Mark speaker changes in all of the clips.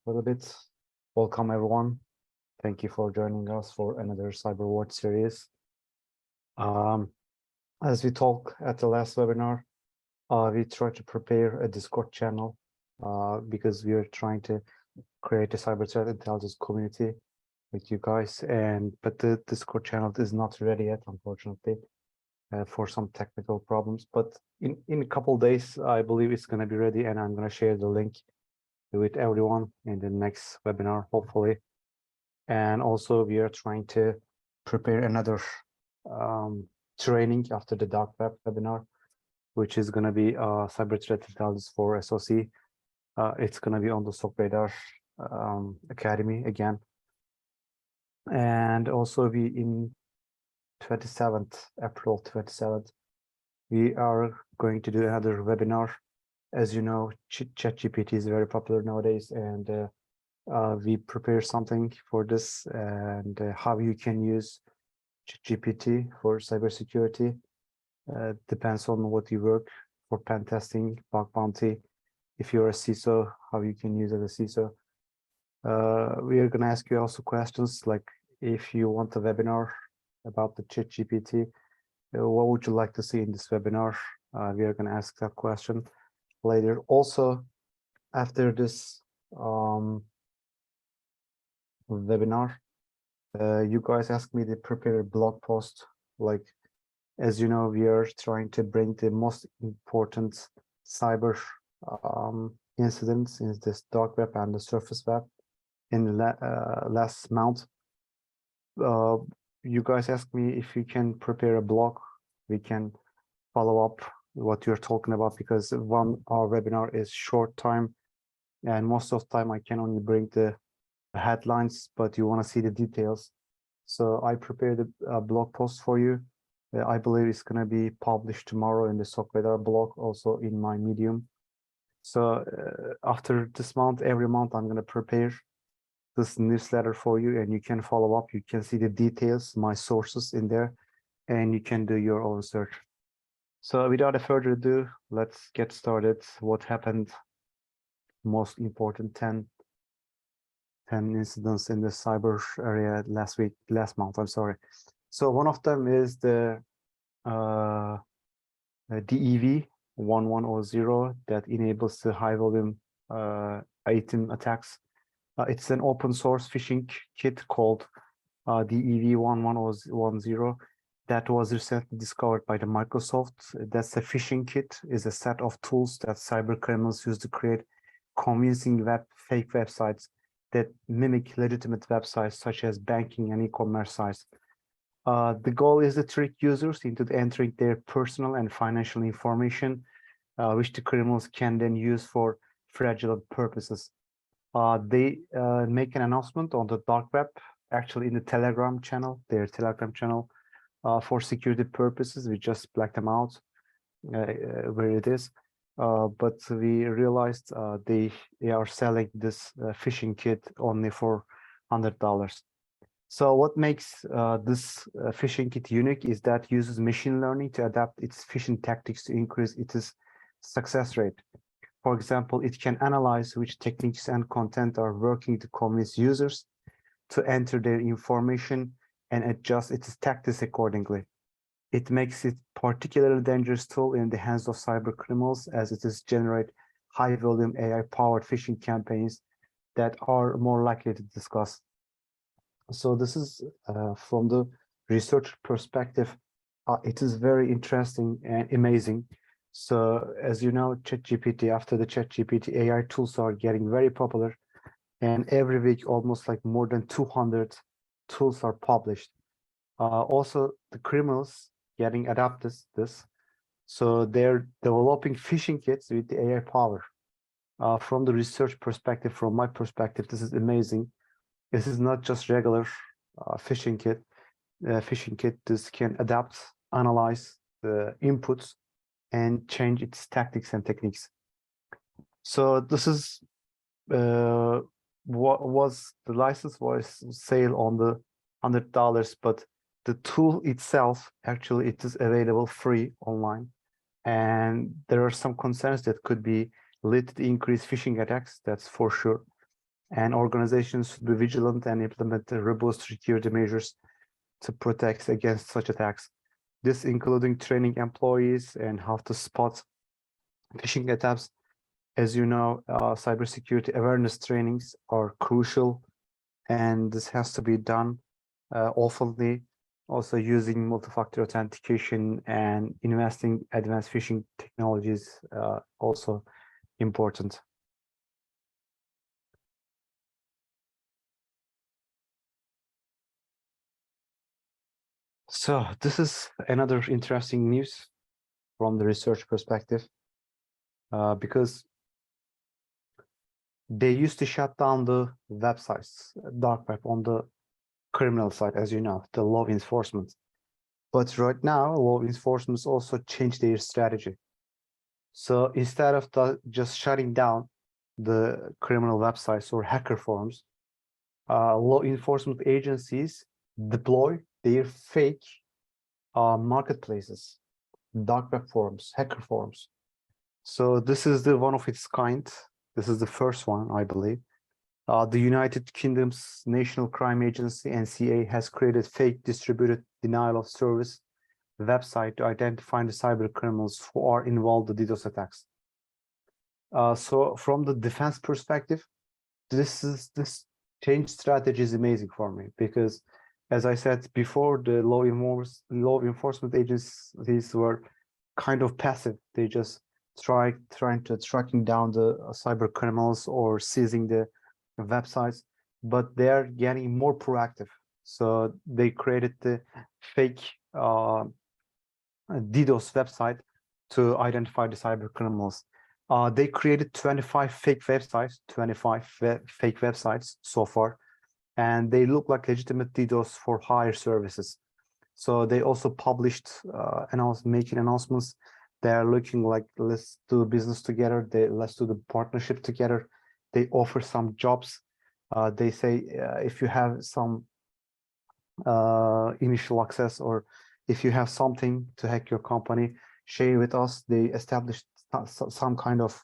Speaker 1: a little bit. Welcome, everyone. Thank you for joining us for another Cyberwatch series. As we talked at the last webinar, we tried to prepare a Discord channel because we are trying to create a cyber threat intelligence community with you guys. But the Discord channel is not ready yet, unfortunately, for some technical problems. But in a couple of days, I believe it's going to be ready, and I'm going to share the link with everyone in the next webinar, hopefully. And also, we are trying to prepare another training after the dark web webinar, which is going to be cyber threat intelligence for SOC. It's going to be on the SOCRadar Academy again. And also, we in 27th, April 27th, we are going to do another webinar. As you know, ChatGPT is very popular nowadays, and we prepare something for this and how you can use ChatGPT for cybersecurity. Depends on what you work for: pen testing, bug bounty. If you're a CISO, how you can use it as a CISO. We are going to ask you also questions like, if you want a webinar about the ChatGPT, what would you like to see in this webinar? We are going to ask that question later. Also, after this webinar, you guys asked me to prepare a blog post. Like, as you know, we are trying to bring the most important cyber incidents in this dark web and the surface web in last month. You guys asked me if you can prepare a blog. We can follow up what you're talking about, because our webinar is short time, and most of the time I can only bring the headlines, but you want to see the details. So I prepared a blog post for you. I believe it's going to be published tomorrow in the SOCRadar blog, also in my Medium. So after this month, every month, I'm going to prepare this newsletter for you, and you can follow up. You can see the details, my sources in there, and you can do your own search. So without further ado, let's get started. What happened? Most important 10 incidents in the cyber area last month, I'm sorry. So one of them is the DEV 1100 that enables the high volume item attacks. It's an open source phishing kit called DEV 1110 that was recently discovered by the Microsoft. That's a phishing kit, is a set of tools that cyber criminals use to create convincing fake websites that mimic legitimate websites such as banking and e-commerce sites. The goal is to trick users into entering their personal and financial information, which the criminals can then use for fraudulent purposes. They make an announcement on the dark web, actually in the Telegram channel, their Telegram channel, for security purposes. We just blacked them out where it is. But we realized they are selling this phishing kit only for $100. So what makes this phishing kit unique is that it uses machine learning to adapt its phishing tactics to increase its success rate. For example, it can analyze which techniques and content are working to convince users to enter their information and adjust its tactics accordingly. It makes it particularly dangerous tool in the hands of cyber criminals, as it is generate high volume AI-powered phishing campaigns that are more likely to discuss. So this is from the research perspective, it is very interesting and amazing. So as you know, ChatGPT, after the ChatGPT, AI tools are getting very popular, and every week almost like more than 200 tools are published. Also, the criminals getting adapted this, so they're developing phishing kits with the AI power. From the research perspective, from my perspective, this is amazing. This is not just regular phishing kit. This can adapt, analyze the inputs, and change its tactics and techniques. So this is what was the license was sale on the $100, but the tool itself, actually, it is available free online, and there are some concerns that could be lead to increased phishing attacks. That's for sure. and organizations should be vigilant and implement robust security measures to protect against such attacks. This including training employees and how to spot phishing attacks. As you know, cybersecurity awareness trainings are crucial, and this has to be done oftenly. Also using multi-factor authentication and investing advanced phishing technologies also important. So this is another interesting news from the research perspective, because they used to shut down the websites, dark web on the criminal side, as you know, the law enforcement. But right now, law enforcement also changed their strategy. So instead of just shutting down the criminal websites or hacker forums, law enforcement agencies deploy their fake marketplaces, dark web forums, hacker forums. So this is the one of its kind. This is the first one, I believe. The United Kingdom's National Crime Agency, NCA, has created fake distributed denial of service website to identify the cyber criminals who are involved in DDoS attacks. So from the defense perspective, this change strategy is amazing for me, because as I said before, the law enforcement agencies were kind of passive. They just tracking down the cyber criminals or seizing the websites, but they're getting more proactive. So they created the fake DDoS website to identify the cyber criminals. They created 25 fake websites, fake websites so far, and they look like legitimate DDoS for hire services. So they also published making announcements. They're looking like, let's do business together. Let's do the partnership together. They offer some jobs. They say if you have some initial access, or if you have something to hack your company, share with us. They established some kind of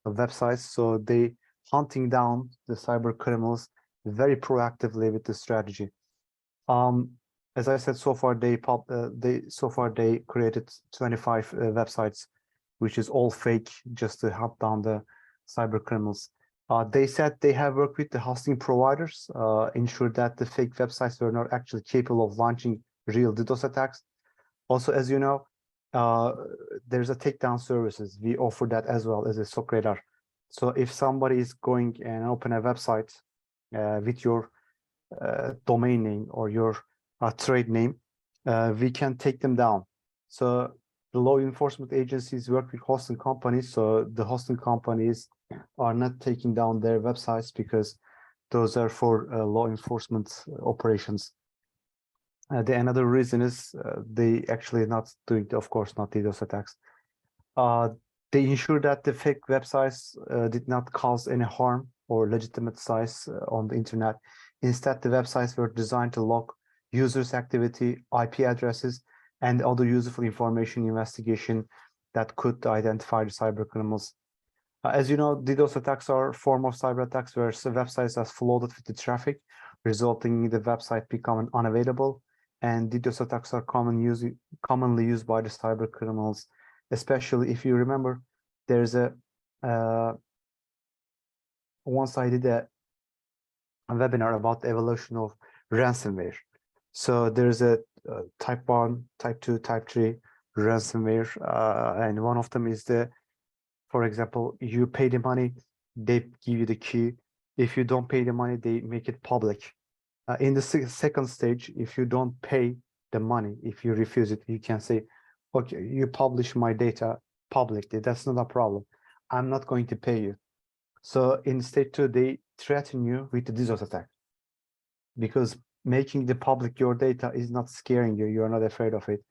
Speaker 1: websites, so they hunting down the cyber criminals very proactively with the strategy. As I said, so far they created 25 websites, which is all fake, just to hunt down the cyber criminals. They said they have worked with the hosting providers, ensure that the fake websites were not actually capable of launching real DDoS attacks. Also, as you know, there's a takedown services. We offer that as well as a SOCRadar. So if somebody is going and open a website with your domain name or your trade name, we can take them down. So the law enforcement agencies work with hosting companies, so the hosting companies are not taking down their websites because those are for law enforcement operations. The another reason is they actually not doing, of course, not DDoS attacks. They ensure that the fake websites did not cause any harm or legitimate sites on the internet. Instead, the websites were designed to log users' activity, IP addresses, and other useful information investigation that could identify the cyber criminals. As you know, DDoS attacks are a form of cyber attacks where websites are flooded with the traffic, resulting in the website becoming unavailable. And DDoS attacks are commonly used by the cyber criminals, especially if you remember, there's a once I did a webinar about the evolution of ransomware. So there's a type 1, type 2, type 3 ransomware, and one of them is for example, you pay the money, they give you the key. If you don't pay the money, they make it public. In the second stage, if you don't pay the money, if you refuse it, you can say, okay, you publish my data publicly, that's not a problem. I'm not going to pay you. So in stage 2, they threaten you with the DDoS attack, because making the public your data is not scaring you. You are not afraid of it,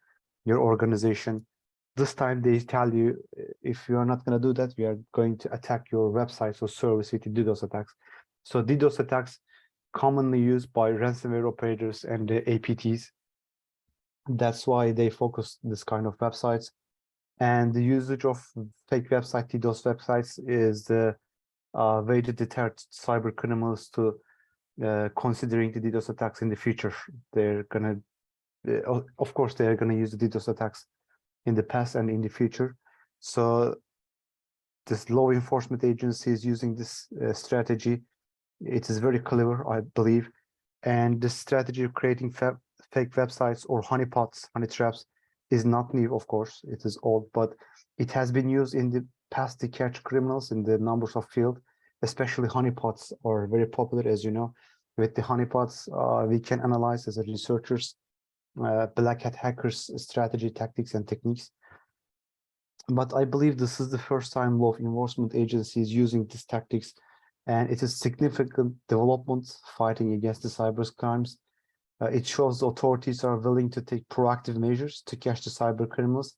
Speaker 1: your organization. This time they tell you, if you are not going to do that, we are going to attack your websites or service with the DDoS attacks. So DDoS attacks commonly used by ransomware operators and the APTs. That's why they focus this kind of websites. And the usage of fake website, DDoS websites, is way to deter cyber criminals to considering the DDoS attacks in the future. They're gonna, of course, they're gonna use the DDoS attacks in the past and in the future. So this law enforcement agency is using this strategy. It is very clever, I believe. And this strategy of creating fake websites or honeypots, honey traps, is not new, of course. It is old, but it has been used in the past to catch criminals in the numbers of field. Especially honeypots are very popular, as you know. With the honeypots, we can analyze as a researchers black hat hackers' strategy, tactics, and techniques. But I believe this is the first time law enforcement agencies using these tactics, and it is significant development fighting against the cyber crimes. It shows the authorities are willing to take proactive measures to catch the cyber criminals,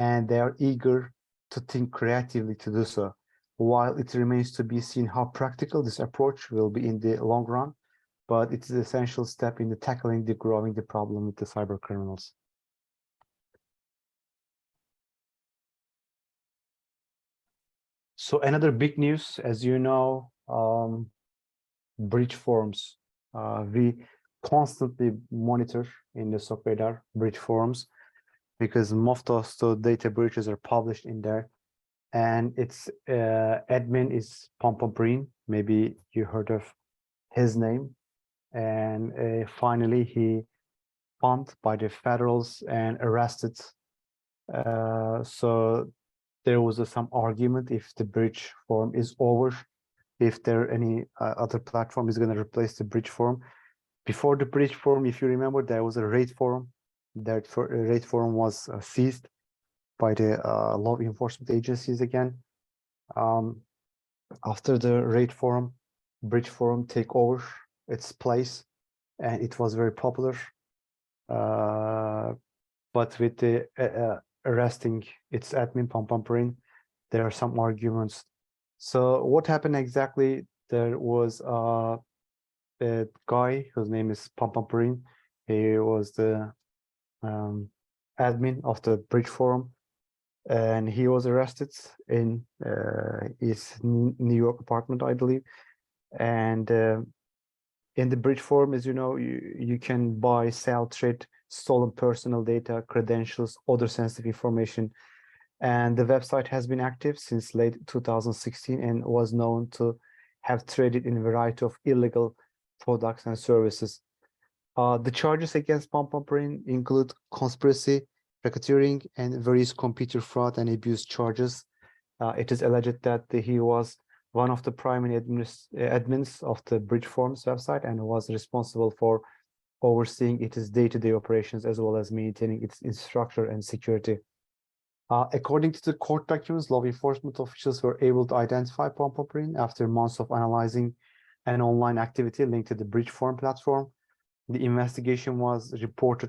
Speaker 1: and they are eager to think creatively to do so. While it remains to be seen how practical this approach will be in the long run, but it is an essential step in the tackling the growing the problem with the cyber criminals. So another big news, as you know, breach forums. We constantly monitor in the SOCRadar breach forums because most of the data breaches are published in there. And its admin is Pompomprine. Maybe you heard of his name. And finally, he found by the federals and arrested. So there was some argument if the bridge forum is over, if there any other platform is going to replace the bridge forum. Before the bridge forum, if you remember, there was a raid forum. That raid forum was seized by the law enforcement agencies again. After the raid forum, bridge forum take over its place, and it was very popular. But with the arresting its admin Pompomprine, there are some arguments. So what happened exactly? There was a guy whose name is Pompomprine. He was the admin of the bridge forum, and he was arrested in his New York apartment, I believe. And in the bridge forum, as you know, you can buy, sell, trade stolen personal data, credentials, other sensitive information. And the website has been active since late 2016 and was known to have traded in a variety of illegal products and services. The charges against Pompomprine include conspiracy, racketeering, and various computer fraud and abuse charges. It is alleged that he was one of the primary admins of the Bridge Forums website and was responsible for overseeing its day-to-day operations as well as maintaining its infrastructure and security. According to the court documents, law enforcement officials were able to identify Pompomprine after months of analyzing an online activity linked to the Bridge Forum platform. The investigation was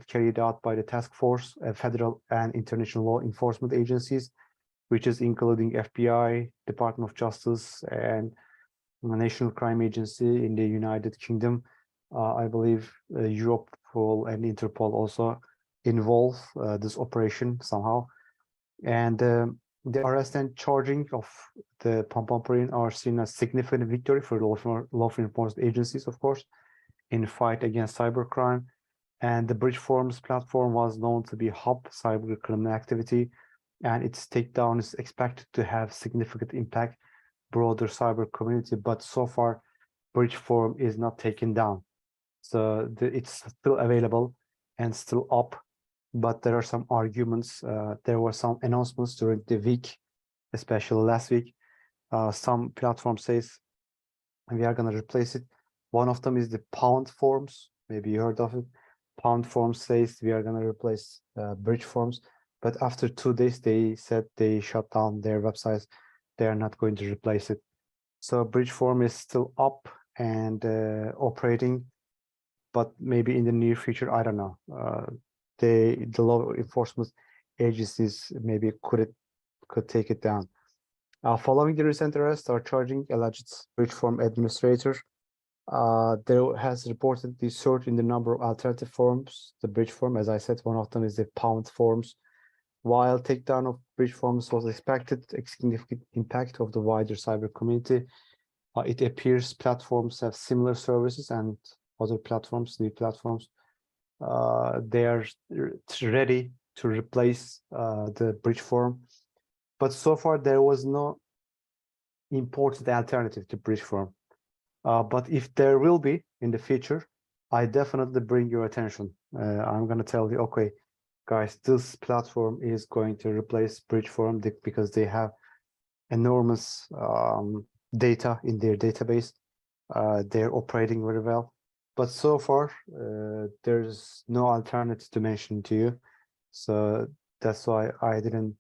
Speaker 1: carried out by the task force, federal and international law enforcement agencies, which is including FBI, Department of Justice, and National Crime Agency in the United Kingdom. I believe Europol and Interpol also involve this operation somehow. And the arrest and charging of the Pompomprine are seen as significant victory for law enforcement agencies, of course, in the fight against cybercrime. And the Bridge Forums platform was known to be hub cyber criminal activity, and its takedown is expected to have significant impact broader cyber community. But so far, Bridge Forum is not taken down, so it's still available and still up. But there are some arguments. There were some announcements during the week, especially last week. Some platform says we are going to replace it. One of them is the Pound Forums. Maybe you heard of it. Pound Forums says we are going to replace Bridge Forums. But after 2 days, they said they shut down their websites. They are not going to replace it. So Bridge Forum is still up and operating, but maybe in the near future, I don't know. The law enforcement agencies maybe could take it down. Following the recent arrest or charging alleged Bridge Forum administrator, there has reported the surge in the number of alternative forums. The Bridge Forum, as I said, one of them is the Pound Forums. While takedown of Bridge Forums was expected, a significant impact of the wider cyber community It appears platforms have similar services, and other platforms, new platforms, they are ready to replace the bridge form. But so far, there was no important alternative to bridge form. But if there will be in the future, I definitely bring your attention. I'm going to tell you, okay, guys, this platform is going to replace bridge form because they have enormous data in their database. They're operating very well. But so far, there's no alternative to mention to you. So that's why I didn't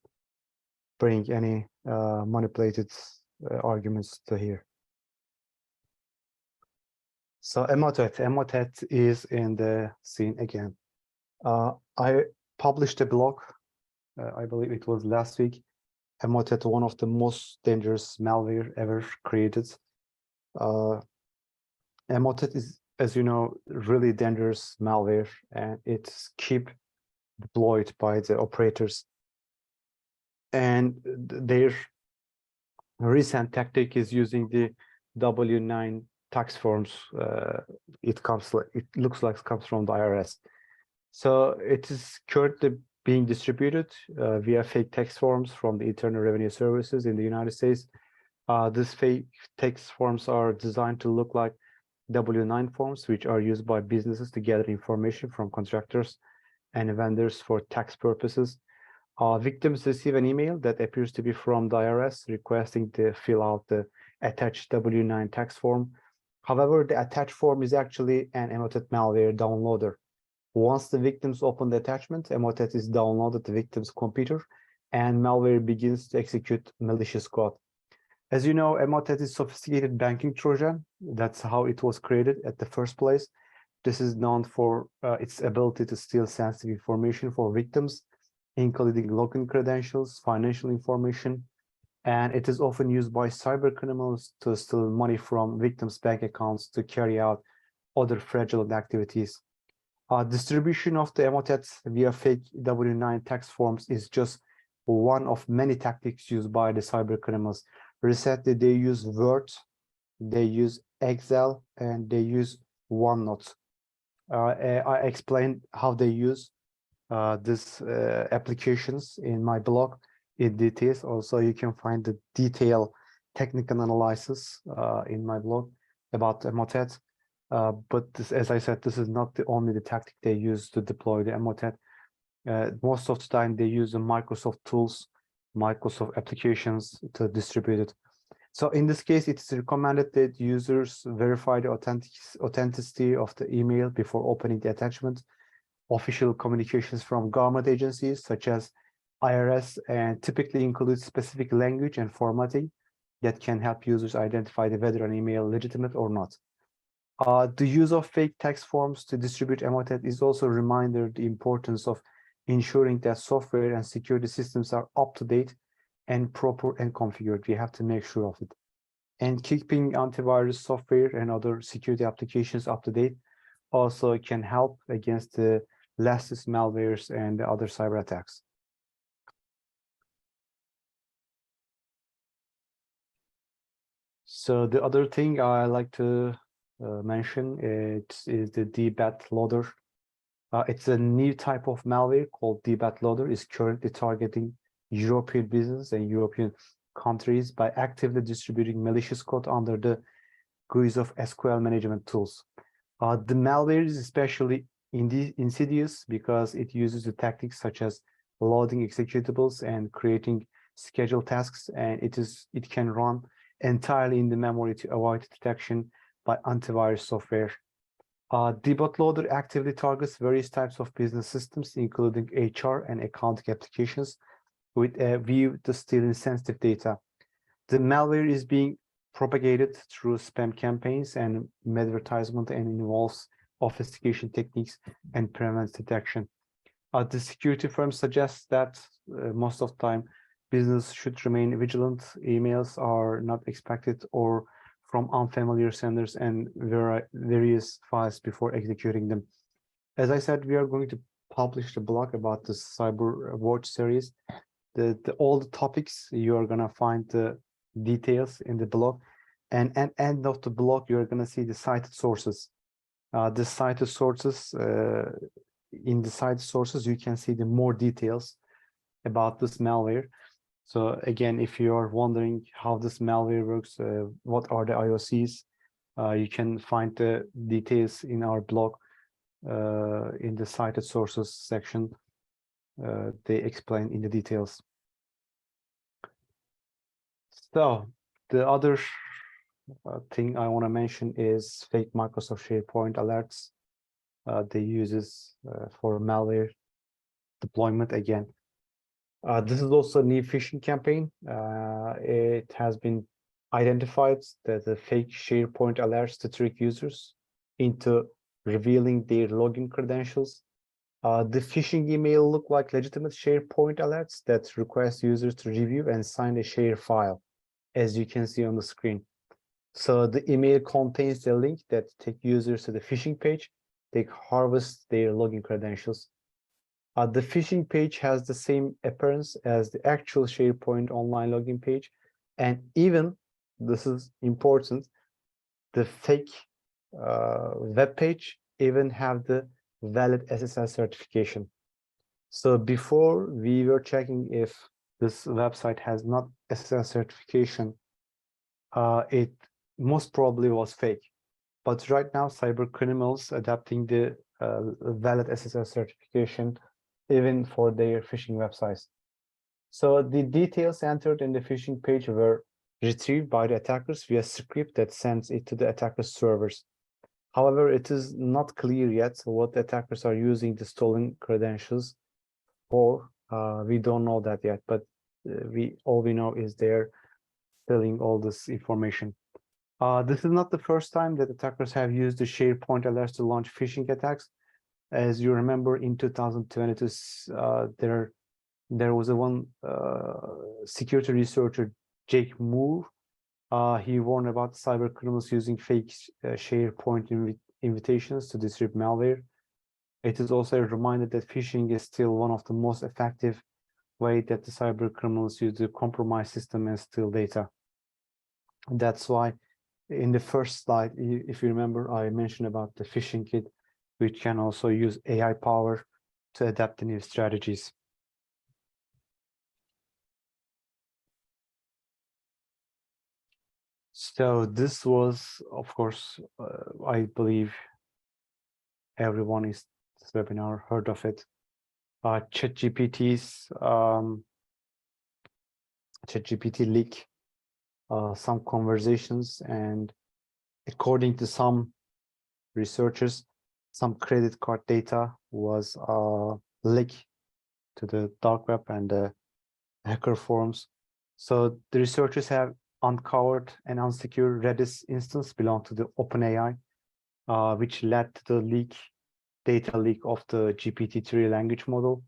Speaker 1: bring any manipulated arguments to here. So Emotet is in the scene again. I published a blog, I believe it was last week. Emotet, one of the most dangerous malware ever created. Emotet is, as you know, really dangerous malware, and it's keep deployed by the operators. And their recent tactic is using the W9 tax forms. It looks like it comes from the IRS. So it is currently being distributed via fake tax forms from the Internal Revenue Services in the United States. These fake tax forms are designed to look like W9 forms, which are used by businesses to gather information from contractors and vendors for tax purposes. Victims receive an email that appears to be from the IRS requesting to fill out the attached W9 tax form. However, the attached form is actually an Emotet malware downloader. Once the victims open the attachment, Emotet is downloaded to the victim's computer, and malware begins to execute malicious code. As you know, Emotet is sophisticated banking Trojan. That's how it was created at the first place. This is known for its ability to steal sensitive information for victims, including login credentials, financial information, and it is often used by cyber criminals to steal money from victims' bank accounts to carry out other fraudulent activities. Distribution of the Emotet via fake W9 tax forms is just one of many tactics used by the cyber criminals. Recently, they use Word, they use Excel, and they use OneNote. I explained how they use these applications in my blog in details. Also, you can find the detailed technical analysis in my blog about Emotet. But this, as I said, this is not the only tactic they use to deploy the Emotet. Most of the time, they use the Microsoft tools, Microsoft applications to distribute it. So in this case, it's recommended that users verify the authenticity of the email before opening the attachment. Official communications from government agencies such as IRS and typically include specific language and formatting that can help users identify whether an email legitimate or not. The use of fake tax forms to distribute Emotet is also a reminder the importance of ensuring that software and security systems are up to date and proper and configured. We have to make sure of it. And keeping antivirus software and other security applications up to date also can help against the latest malwares and other cyber attacks. So the other thing I like to mention is the DBatLoader. It's a new type of malware called DBatLoader. Is currently targeting European business and European countries by actively distributing malicious code under the guise of SQL management tools. The malware is especially insidious because it uses the tactics such as loading executables and creating scheduled tasks, and it can run entirely in the memory to avoid detection by antivirus software. DBatLoader actively targets various types of business systems, including HR and accounting applications, with a view to stealing sensitive data. The malware is being propagated through spam campaigns and advertisement and involves obfuscation techniques and prevents detection. The security firm suggests that most of the time, business should remain vigilant. Emails are not expected or from unfamiliar senders and various files before executing them. As I said, we are going to publish the blog about the Cyberwatch series. All the topics, you are going to find the details in the blog. and at end of the block, you're going to see the cited sources. The cited sources, in the cited sources, you can see the more details about this malware. So again, if you are wondering how this malware works, what are the IOCs, you can find the details in our blog in the cited sources section. They explain in the details. So the other thing I want to mention is fake Microsoft SharePoint alerts. They use for malware deployment again. This is also a new phishing campaign. It has been identified that the fake SharePoint alerts to trick users into revealing their login credentials. The phishing email look like legitimate SharePoint alerts that request users to review and sign a share file, as you can see on the screen. So the email contains the link that takes users to the phishing page. They harvest their login credentials. The phishing page has the same appearance as the actual SharePoint online login page. And even, this is important, the fake web page even have the valid SSL certification. So before we were checking if this website has not SSL certification, it most probably was fake. But right now, cyber criminals adapting the valid SSL certification even for their phishing websites. So the details entered in the phishing page were retrieved by the attackers via script that sends it to the attacker's servers. However, it is not clear yet what the attackers are using the stolen credentials for. We don't know that yet, but all we know is they're stealing all this information. This is not the first time that attackers have used the SharePoint alerts to launch phishing attacks. As you remember, in 2022, there was one security researcher, Jake Moore. He warned about cyber criminals using fake SharePoint invitations to distribute malware. It is also a reminder that phishing is still one of the most effective ways that the cyber criminals use to compromise system and steal data. That's why in the first slide, if you remember, I mentioned about the phishing kit, which can also use AI power to adapt the new strategies. So this was, of course, I believe everyone is this webinar heard of it. ChatGPT leak some conversations, and according to some researchers, some credit card data was leaked to the dark web and the hacker forums. So the researchers have uncovered an unsecure Redis instance belonging to the OpenAI, which led to the data leak of the GPT-3 language model.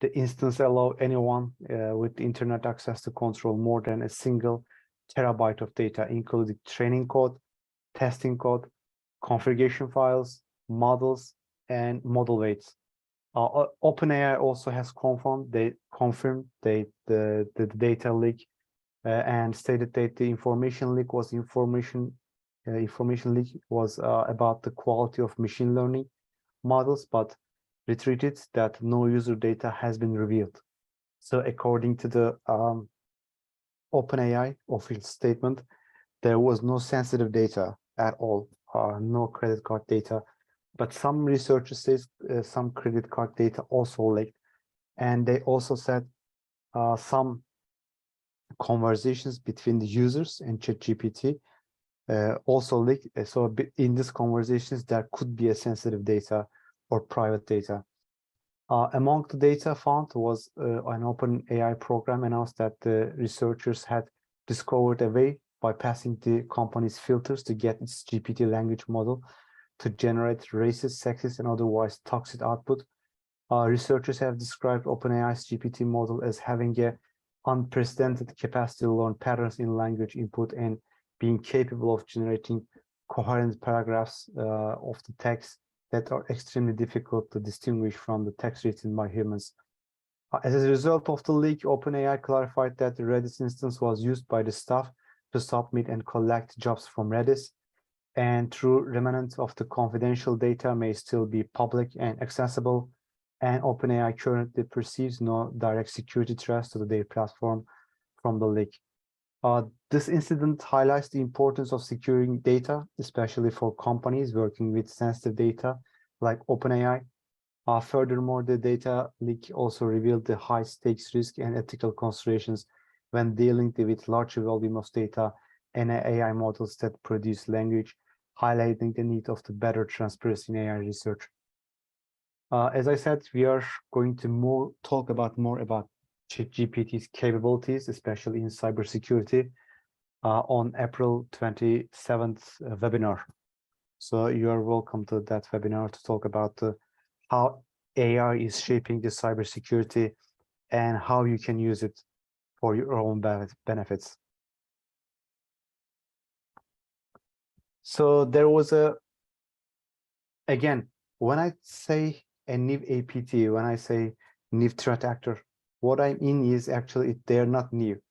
Speaker 1: The instance allows anyone with internet access to control more than a single terabyte of data, including training code, testing code, configuration files, models, and model weights. OpenAI also has confirmed the data leak and stated that the information leak was about the quality of machine learning models, but retreated that no user data has been revealed. So according to the OpenAI official statement, there was no sensitive data at all, no credit card data. But some researchers say some credit card data also leaked, and they also said some conversations between the users and ChatGPT also leaked. So in these conversations, there could be a sensitive data or private data. Among the data found was an OpenAI program announced that the researchers had discovered a way by passing the company's filters to get its GPT language model to generate racist, sexist, and otherwise toxic output. Researchers have described OpenAI's GPT model as having a unprecedented capacity to learn patterns in language input and being capable of generating coherent paragraphs of the text that are extremely difficult to distinguish from the text written by humans. As a result of the leak, OpenAI clarified that the Redis instance was used by the staff to submit and collect jobs from Redis, and true remnants of the confidential data may still be public and accessible, and OpenAI currently perceives no direct security threats to their platform from the leak. This incident highlights the importance of securing data, especially for companies working with sensitive data like OpenAI. Furthermore, the data leak also revealed the high stakes risk and ethical considerations when dealing with large volume of data and AI models that produce language, highlighting the need of the better transparency in AI research. As I said, we are going to talk about more about ChatGPT's capabilities, especially in cybersecurity, on April 27th webinar. So you are welcome to that webinar to talk about how AI is shaping the cybersecurity and how you can use it for your own benefits. So there was again, when I say a new APT, when I say new threat actor, what I mean is actually they're not new.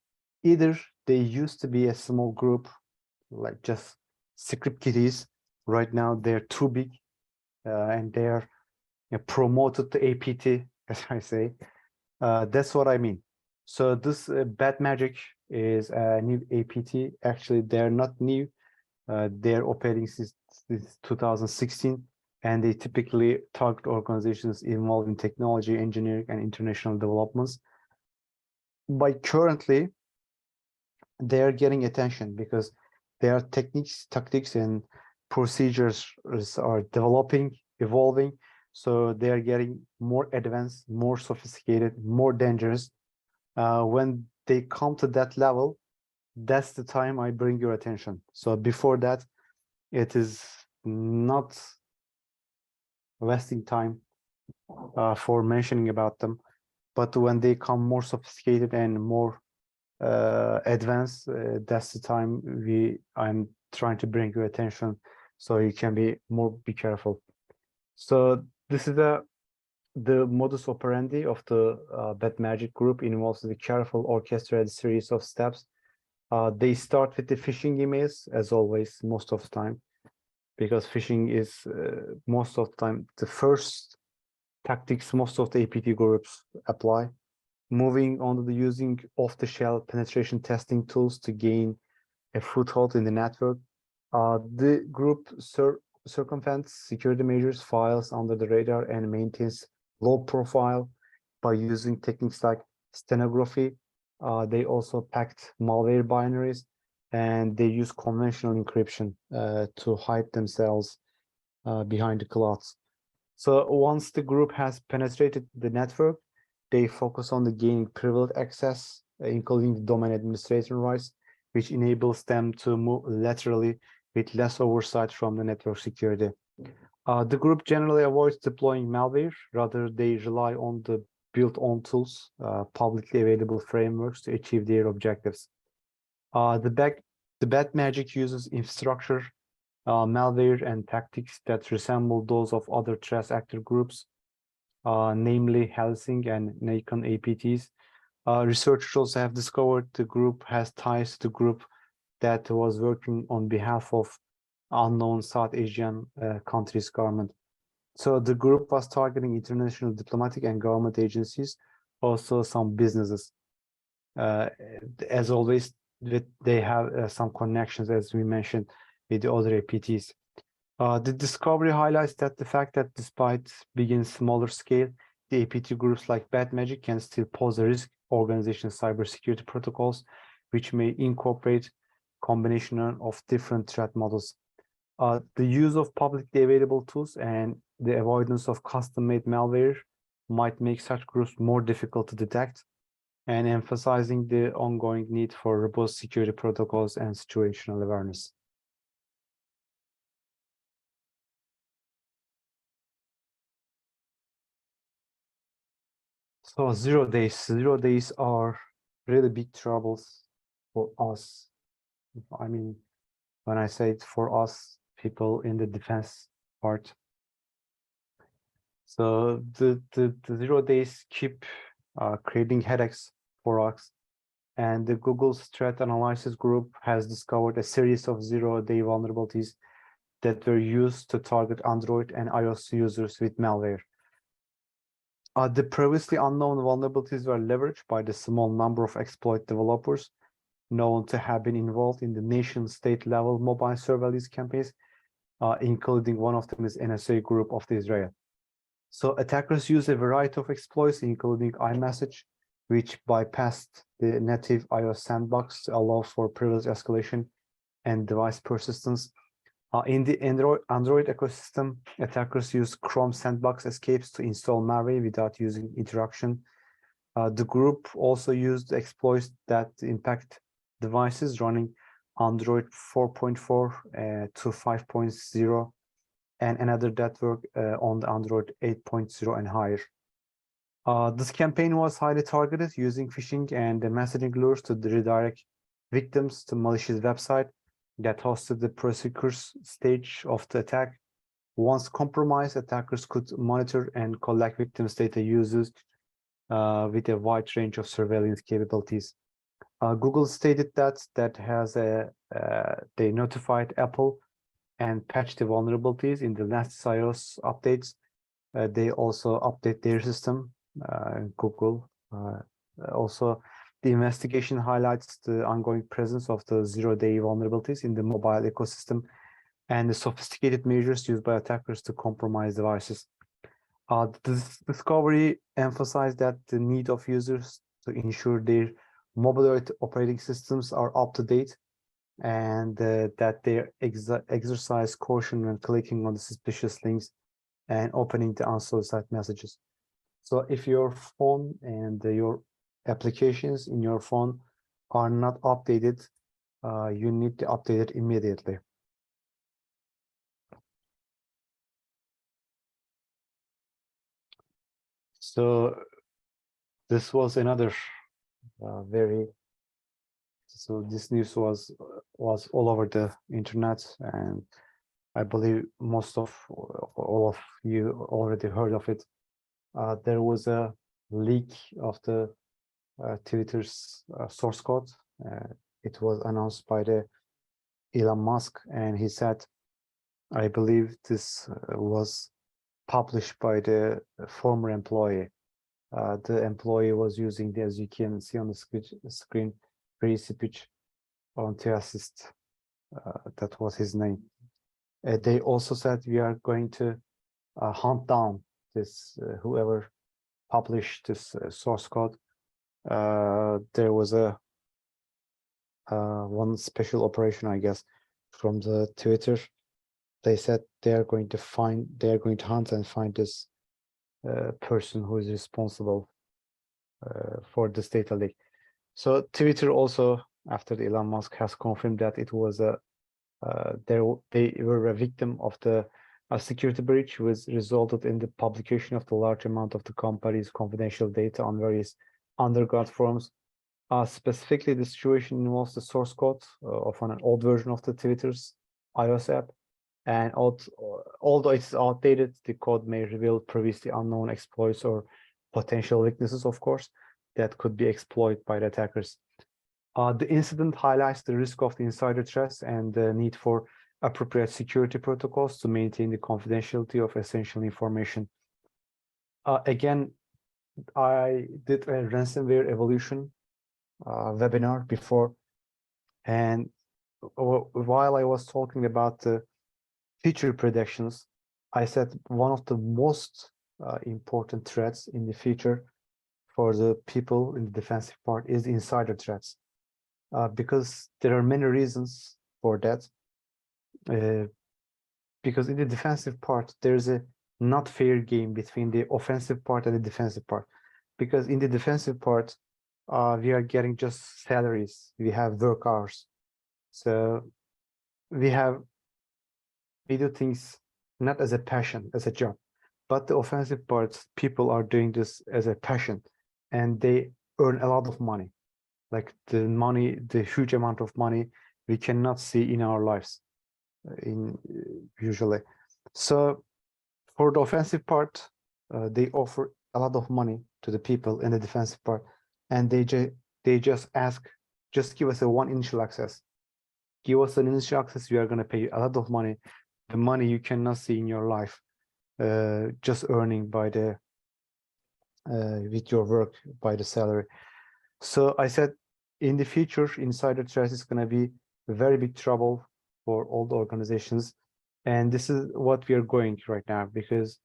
Speaker 1: Either they used to be a small group, like just script kiddies. Right now they're too big, and they're promoted to APT, as I say. That's what I mean. So this bad magic is a new APT. Actually, they're not new. They're operating since 2016, and they typically target organizations involved in technology, engineering, and international developments. But currently, they're getting attention because their techniques, tactics, and procedures are developing, evolving. So they're getting more advanced, more sophisticated, more dangerous. When they come to that level, that's the time I bring your attention. So before that, it is not wasting time for mentioning about them. But when they come more sophisticated and more advanced, that's the time I'm trying to bring your attention, so you can be careful. So this is the modus operandi of the bad magic group. Involves the careful orchestrated series of steps. They start with the phishing emails, as always, most of the time, because phishing is most of the time the first tactics most of the APT groups apply. Moving on to the using off-the-shelf penetration testing tools to gain a foothold in the network. The group circumvents security measures, files under the radar, and maintains low profile by using techniques like stenography. They also packed malware binaries, and they use conventional encryption to hide themselves behind the clouds. So once the group has penetrated the network, they focus on the gaining privileged access, including the domain administrator rights, which enables them to move laterally with less oversight from the network security. The group generally avoids deploying malware. Rather, they rely on the built-on tools, publicly available frameworks to achieve their objectives. The bad magic uses infrastructure, malware, and tactics that resemble those of other threat actor groups, namely Helsing and Nikon APTs. Researchers also have discovered the group has ties to the group that was working on behalf of unknown South Asian countries' government. So the group was targeting international diplomatic and government agencies, also some businesses. As always, they have some connections, as we mentioned, with the other APTs. The discovery highlights that the fact that despite being smaller scale, the APT groups like Bad Magic can still pose a risk organization cybersecurity protocols, which may incorporate combination of different threat models. The use of publicly available tools and the avoidance of custom-made malware might make such groups more difficult to detect, and emphasizing the ongoing need for robust security protocols and situational awareness. So 0 days. 0 days are really big troubles for us. I mean, when I say it for us, people in the defense part. So the 0 days keep creating headaches for us, And the Google's threat analysis group has discovered a series of zero-day vulnerabilities that were used to target Android and iOS users with malware. The previously unknown vulnerabilities were leveraged by the small number of exploit developers known to have been involved in the nation-state level mobile surveillance campaigns, including one of them is NSA group of Israel. So attackers use a variety of exploits, including iMessage, which bypassed the native iOS sandbox to allow for privilege escalation and device persistence. In the Android ecosystem, attackers use Chrome sandbox escapes to install malware without using interaction. The group also used exploits that impact devices running Android 4.4 to 5.0 and another that work on the Android 8.0 and higher. This campaign was highly targeted using phishing and messaging lures to redirect victims to malicious website that hosted the prosecutor's stage of the attack. Once compromised, attackers could monitor and collect victims' data users with a wide range of surveillance capabilities. Google stated that they notified Apple and patched the vulnerabilities in the last iOS updates. They also update their system, Google. Also, the investigation highlights the ongoing presence of the zero-day vulnerabilities in the mobile ecosystem and the sophisticated measures used by attackers to compromise devices. This discovery emphasized that the need of users to ensure their mobile operating systems are up to date and that they exercise caution when clicking on the suspicious links and opening the unsolicited messages. So if your phone and your applications in your phone are not updated, you need to update it immediately. So this was another so this news was all over the internet, and I believe most of all of you already heard of it. There was a leak of the Twitter's source code. It was announced by the Elon Musk, and he said, I believe this was published by the former employee. The employee was using the, as you can see on the screen, free speech on to assist. That was his name. They also said we are going to hunt down this whoever published this source code. There was a one special operation, I guess, from the Twitter. They said they are going to hunt and find this person who is responsible for this data leak. So Twitter also, after Elon Musk has confirmed that it was they were a victim of the security breach, which resulted in the publication of the large amount of the company's confidential data on various underground forums. Specifically, the situation involves the source code of an old version of the Twitter's iOS app. And although it's outdated, the code may reveal previously unknown exploits or potential weaknesses, of course, that could be exploited by the attackers. The incident highlights the risk of the insider threats and the need for appropriate security protocols to maintain the confidentiality of essential information. Again, I did a ransomware evolution webinar before, and while I was talking about the future predictions, I said one of the most important threats in the future for the people in the defensive part is the insider threats, because there are many reasons for that. Because in the defensive part, there's a not fair game between the offensive part and the defensive part. Because in the defensive part, we are getting just salaries, we have work hours. So we do things not as a passion, as a job, but the offensive parts, people are doing this as a passion, and they earn a lot of money. Like the huge amount of money we cannot see in our lives, usually. So for the offensive part, they offer a lot of money to the people in the defensive part, and they they just ask, just give us one initial access. Give us an initial access, we are going to pay a lot of money, the money you cannot see in your life, just earning by the with your work, by the salary. So I said, in the future, insider threat is going to be very big trouble for all the organizations, and this is what we are going right now, because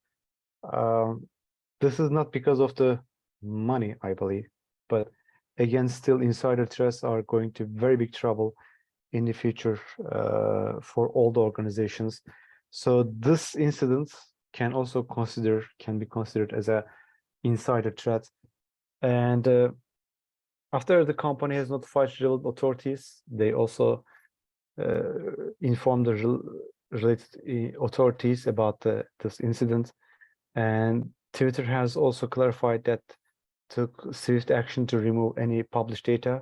Speaker 1: this is not because of the money, I believe, but again, still insider threats are going to very big trouble in the future for all the organizations. So this incident can be considered as a insider threat. And after the company has notified relevant authorities, they also inform the related authorities about this incident. And Twitter has also clarified that took swift action to remove any published data,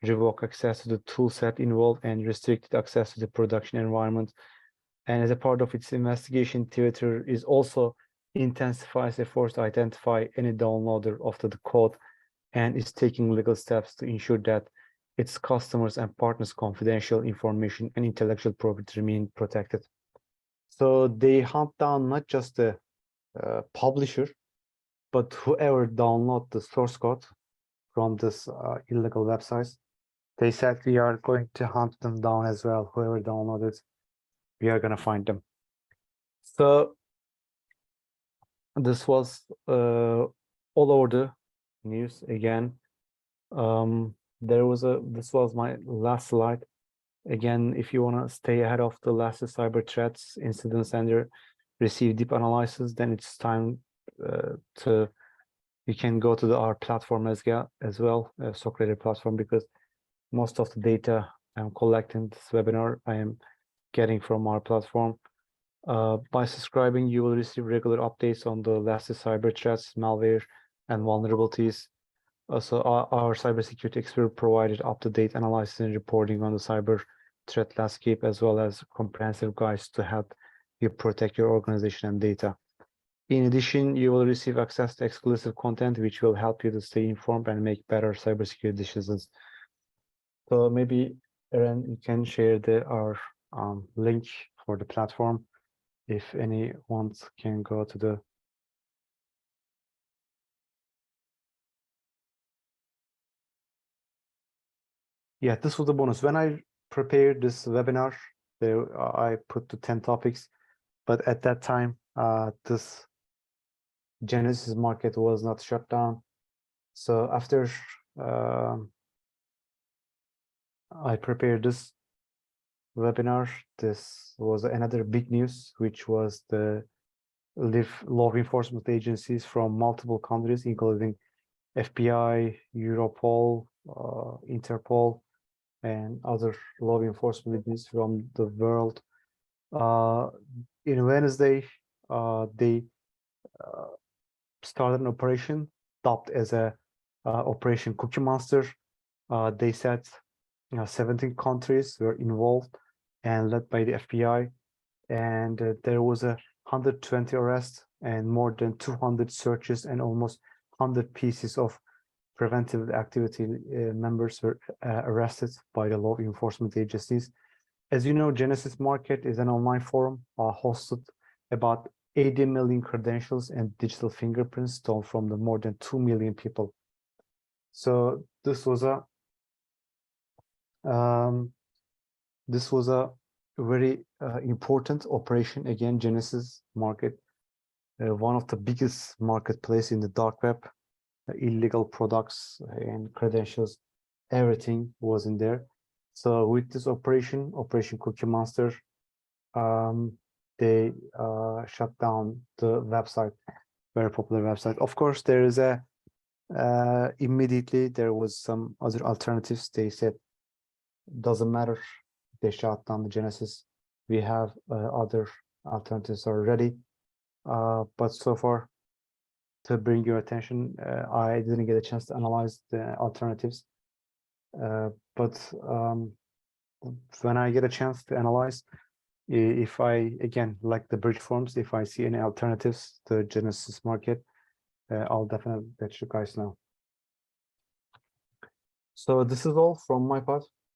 Speaker 1: revoke access to the tool set involved, and restricted access to the production environment. And as a part of its investigation, Twitter is also intensifies efforts to identify any downloader of the code, and is taking legal steps to ensure that its customers and partners' confidential information and intellectual property remain protected. So they hunt down not just the publisher, but whoever download the source code from this illegal websites. They said we are going to hunt them down as well. Whoever downloaded, we are going to find them. So this was all over the news again. This was my last slide. Again, if you want to stay ahead of the latest cyber threats, incidents, and receive deep analysis, then it's time you can go to our platform as well, SOCRadar platform, because most of the data I'm collecting this webinar I am getting from our platform. By subscribing, you will receive regular updates on the latest cyber threats, malware, and vulnerabilities. Also, our cybersecurity expert provided up-to-date analysis and reporting on the cyber threat landscape, as well as comprehensive guides to help you protect your organization and data. In addition, you will receive access to exclusive content, which will help you to stay informed and make better cybersecurity decisions. So maybe, Eren, you can share our link for the platform, if anyone can go to the. Yeah, this was the bonus. When I prepared this webinar, I put the 10 topics, but at that time, this Genesis market was not shut down. So after I prepared this webinar, this was another big news, which was the law enforcement agencies from multiple countries, including FBI, Europol, Interpol, and other law enforcement agencies from the world. In Wednesday, they started an operation dubbed as a Operation Cookie Monster. They said 17 countries were involved and led by the FBI, and there was 120 arrests and more than 200 searches and almost 100 pieces of preventive activity. Members were arrested by the law enforcement agencies. As you know, Genesis Market is an online forum hosted about 80 million credentials and digital fingerprints stolen from the more than 2 million people. So this was a very important operation. Again, Genesis Market, one of the biggest marketplace in the dark web. Illegal products and credentials, everything was in there. So with this Operation Cookie Monster, they shut down the website, very popular website. Of course, there is immediately there was some other alternatives. They said, doesn't matter, they shut down the Genesis. We have other alternatives already. But so far, to bring your attention, I didn't get a chance to analyze the alternatives. But when I get a chance to analyze, if I, again, like the bridge forms, if I see any alternatives to Genesis Market, I'll definitely let you guys know. So this is all from my part.